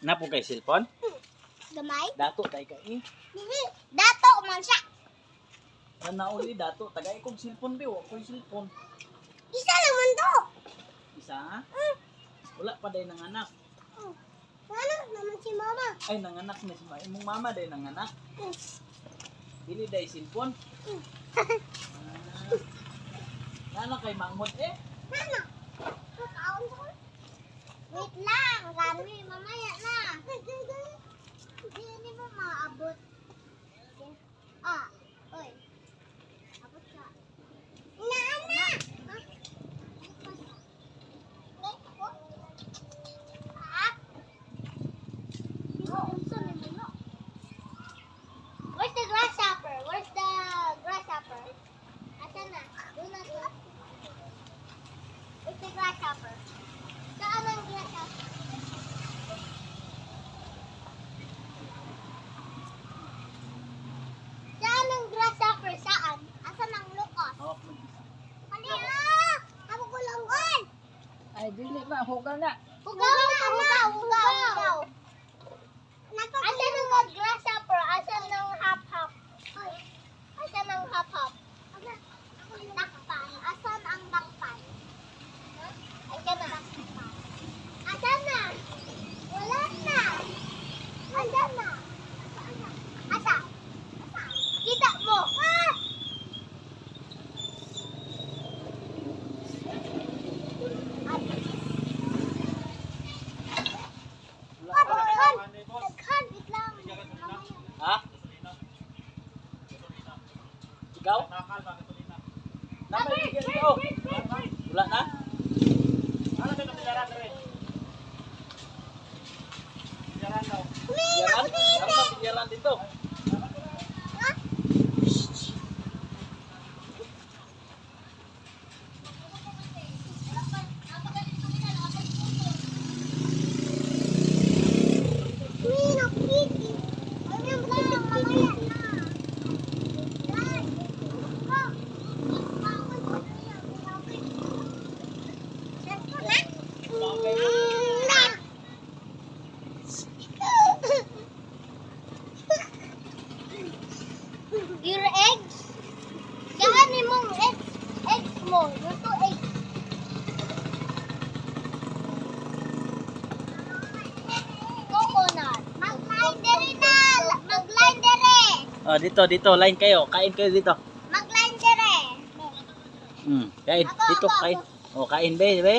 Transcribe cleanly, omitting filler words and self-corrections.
Napo kay cellphone? Gamay? Dato tay kay. Dili. Dato man siya. Ana uli dato tagay kog cellphone bi, wa koy cellphone. Isa naman to. Isa? Wala pa day nanganak. Ano naman si mama? Ay nanganak na si imong mama day nanganak. Dili day cellphone. Nana kay manghod eh. Nana. Kaon ko. Wait lang. Gani mamaya na. Hindi mo maabot. Ah. Oy. Abot ka. Nana. Where's the grasshopper? Where's the grasshopper? Asan na? Doon na to. Where's the grasshopper? Saan ang grasshopper? Saan ang grasshopper? Saan? Asan ang lukos? Oh, Kanina! Ako kulanggon! Ay, dili ba? Hugaw na. Hugaw na! Hugaw! Asan ang grasshopper? Asan ang hop-hop? Asan ang hop-hop? Takpan. Asan ang takpan? Asan na? Asan na? Wala na. Asan na? Asa? Kita mo. Ah! Daghan, wait lang. ha? Ikaw? Namay bigyan ikaw. Wala na? Biyaran? Ano ba biyaran dito? Your eggs? Saan ni mong eggs mo? Your 2 eggs. Coconut. Mag-line dere na. Mag-line dere. Oh, dito, line kayo. Kain kayo dito. Mag-line dere. Kain. Dito, kain. Oh, kain be.